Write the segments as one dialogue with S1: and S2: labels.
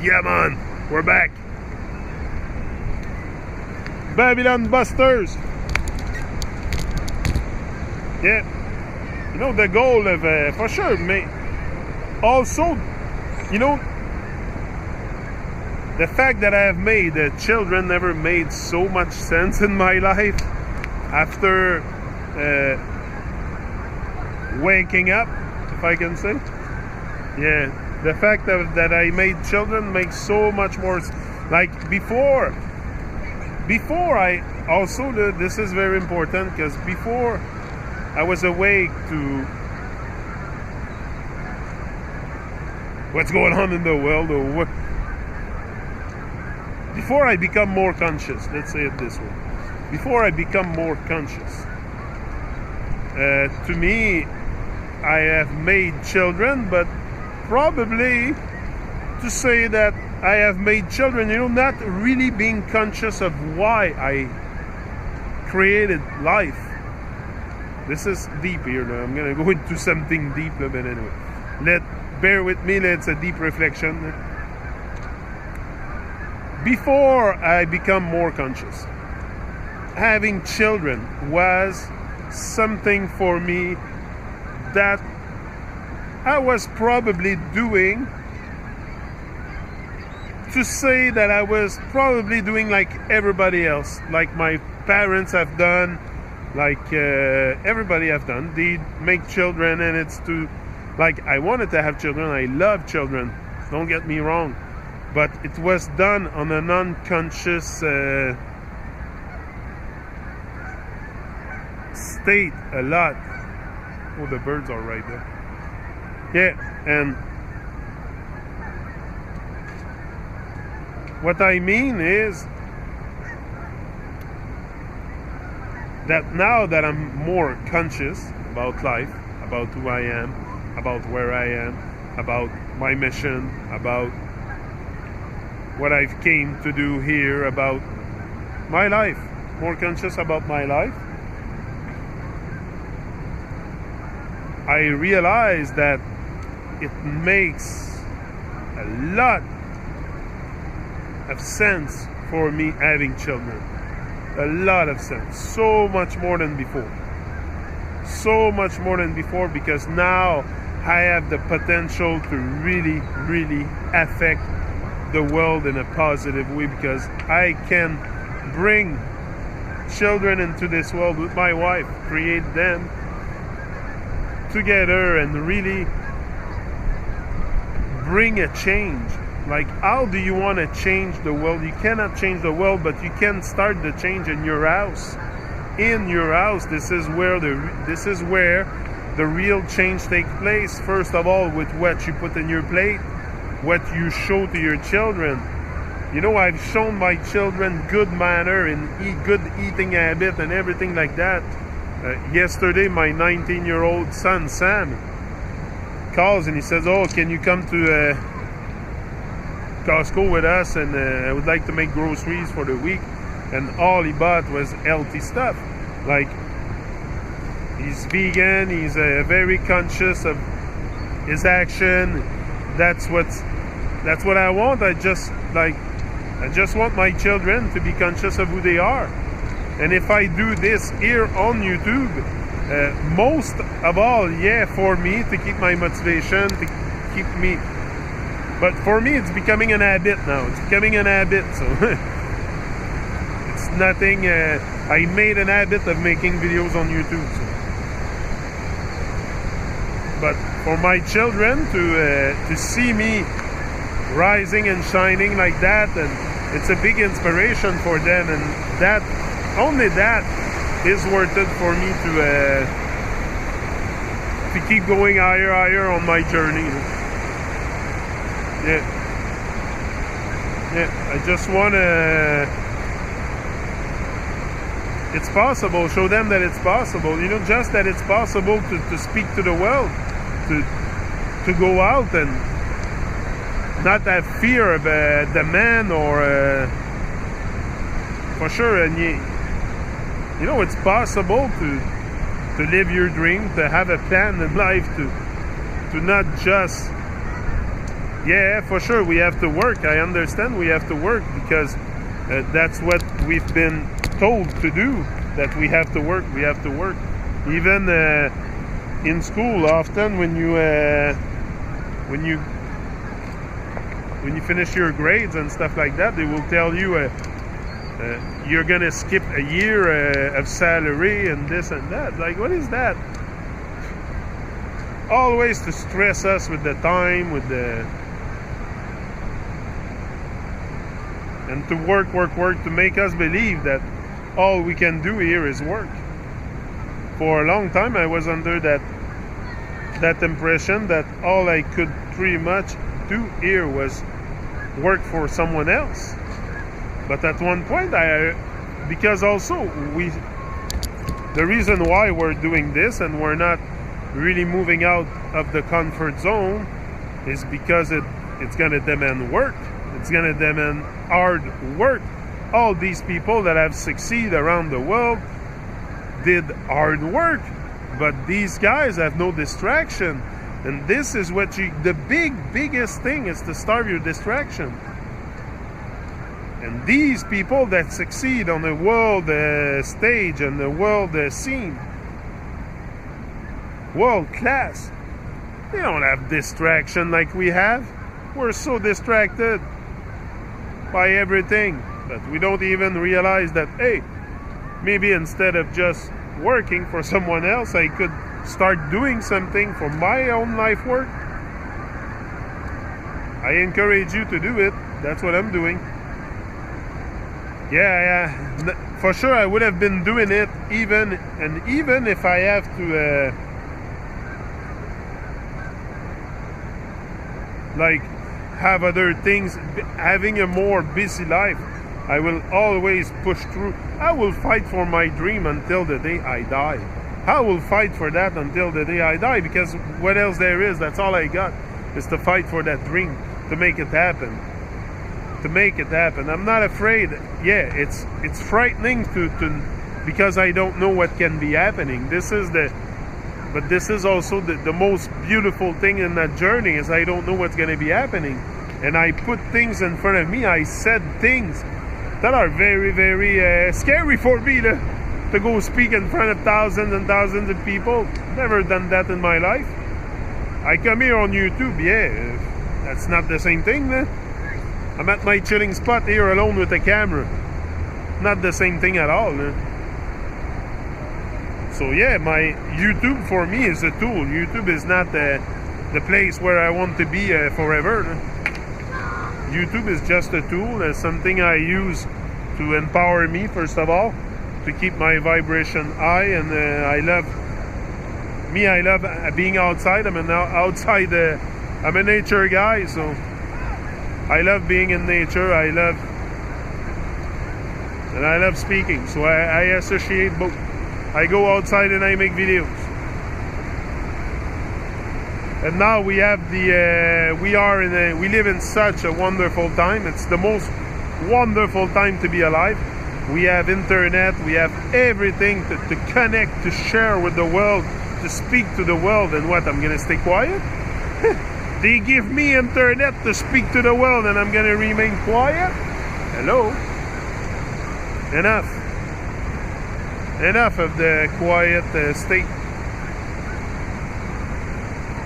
S1: Yeah, man, we're back. Babylon Busters. Yeah, you know, the goal of, for sure, also, you know, the fact that I have made children never made so much sense in my life after waking up, if I can say. Yeah, the fact that I made children makes so much more, like before I also, this is very important, because before I was awake to what's going on in the world, or what, before I become more conscious, let's say it this way, before I become more conscious, to me, I have made children, but probably to say that I have made children, you know, not really being conscious of why I created life. This is deep here now. I'm gonna go into something deep, but anyway, bear with me. It's a deep reflection. Before I become more conscious, having children was something for me that I was probably doing to say that I was probably doing like everybody else, like my parents have done, like everybody have done. They make children, and it's to, like, I wanted to have children. I love children, don't get me wrong, but it was done on an unconscious state a lot. Oh, the birds are right there. Yeah, and what I mean is that now that I'm more conscious about life, about who I am, about where I am, about my mission, about what I've came to do here, about my life, more conscious about my life, I realize that it makes a lot of sense for me having children. A lot of sense. So much more than before. So much more than before, because now I have the potential to really, really affect the world in a positive way, because I can bring children into this world with my wife, create them together, and really bring a change. Like, how do you want to change the world? You cannot change the world, but you can start the change in your house. In your house, this is where the real change takes place. First of all, with what you put in your plate, what you show to your children. You know, I've shown my children good manner and good eating habit and everything like that. Yesterday, my 19-year-old son, Sam, calls and he says, "Oh, can you come to Costco with us, and I would like to make groceries for the week." And all he bought was healthy stuff. Like, he's vegan, he's very conscious of his action. That's what I want. I just want my children to be conscious of who they are. And if I do this here on YouTube, most of all, yeah, for me, to keep my motivation, to keep me. But for me, it's becoming an habit now. It's becoming an habit, so it's nothing. I made an habit of making videos on YouTube. So. But for my children to see me rising and shining like that, and it's a big inspiration for them, and that only that is worth it for me to keep going higher on my journey. Yeah, I just want to, it's possible, show them that it's possible, you know, just that it's possible to speak to the world, to go out and not have fear of the man, or for sure. And you know, it's possible to live your dream, to have a plan in life, to not just Yeah, for sure, we have to work. I understand we have to work because that's what we've been told to do, that we have to work, we have to work. Even in school, often when you finish your grades and stuff like that, they will tell you you're gonna skip a year of salary and this and that. Like, what is that? Always to stress us with the time, with the... and to work, to make us believe that all we can do here is work. For a long time, I was under that impression that all I could pretty much do here was work for someone else. But at one point, because also the reason why we're doing this and we're not really moving out of the comfort zone is because it's gonna demand work. It's gonna demand hard work. All these people that have succeeded around the world did hard work, but these guys have no distraction. And this is what the biggest thing is, to starve your distraction. And these people that succeed on the world stage and the world scene, world class, they don't have distraction like we have. We're so distracted by everything that we don't even realize that, hey, maybe instead of just working for someone else, I could start doing something for my own life work. I encourage you to do it. That's what I'm doing. Yeah, for sure I would have been doing it even if I have to like have other things, having a more busy life, I will always push through. I will fight for my dream until the day I die. I will fight for that until the day I die, because what else there is? That's all I got, is to fight for that dream, to make it happen. To make it happen. I'm not afraid. Yeah, it's frightening to because I don't know what can be happening. But this is also the most beautiful thing in that journey, is I don't know what's going to be happening. And I put things in front of me. I said things that are very, very scary for me to go speak in front of thousands and thousands of people. Never done that in my life. I come here on YouTube. Yeah, that's not the same thing, man. I'm at my chilling spot here alone with the camera. Not the same thing at all, man. So yeah, my YouTube for me is a tool. YouTube is not the place where I want to be forever. YouTube is just a tool, something I use to empower me, first of all, to keep my vibration high. And I love being outside. I'm a nature guy, so I love being in nature. I love speaking. So I associate both. I go outside and I make videos. And now we have we live in such a wonderful time. It's the most wonderful time to be alive. We have internet, we have everything to connect, to share with the world, to speak to the world. And what, I'm gonna stay quiet? They give me internet to speak to the world and I'm gonna remain quiet? Hello? Enough of the quiet state.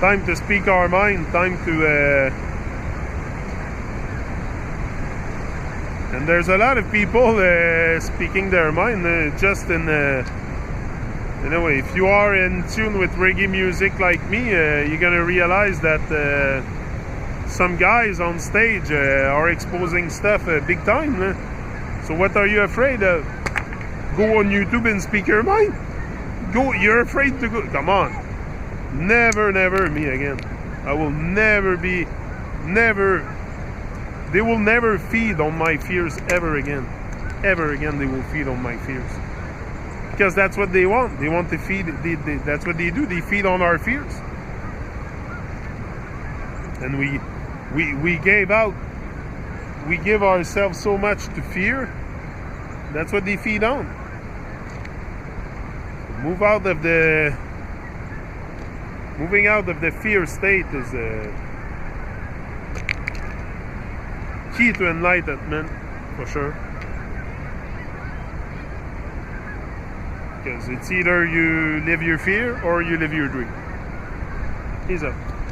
S1: Time to speak our mind, time to and there's a lot of people speaking their mind just in anyway, if you are in tune with reggae music like me, you're gonna realize that some guys on stage are exposing stuff big time. So what are you afraid of? Go on YouTube and speak your mind? You're afraid to go? Come on. Never me again. I will never be, they will never feed on my fears ever again. Ever again they will feed on my fears. Because that's what they want. They want to feed, that's what they do. They feed on our fears. And we give ourselves so much to fear. That's what they feed on. Moving out of the fear state is key to enlightenment, for sure. Because it's either you live your fear or you live your dream. Peace out.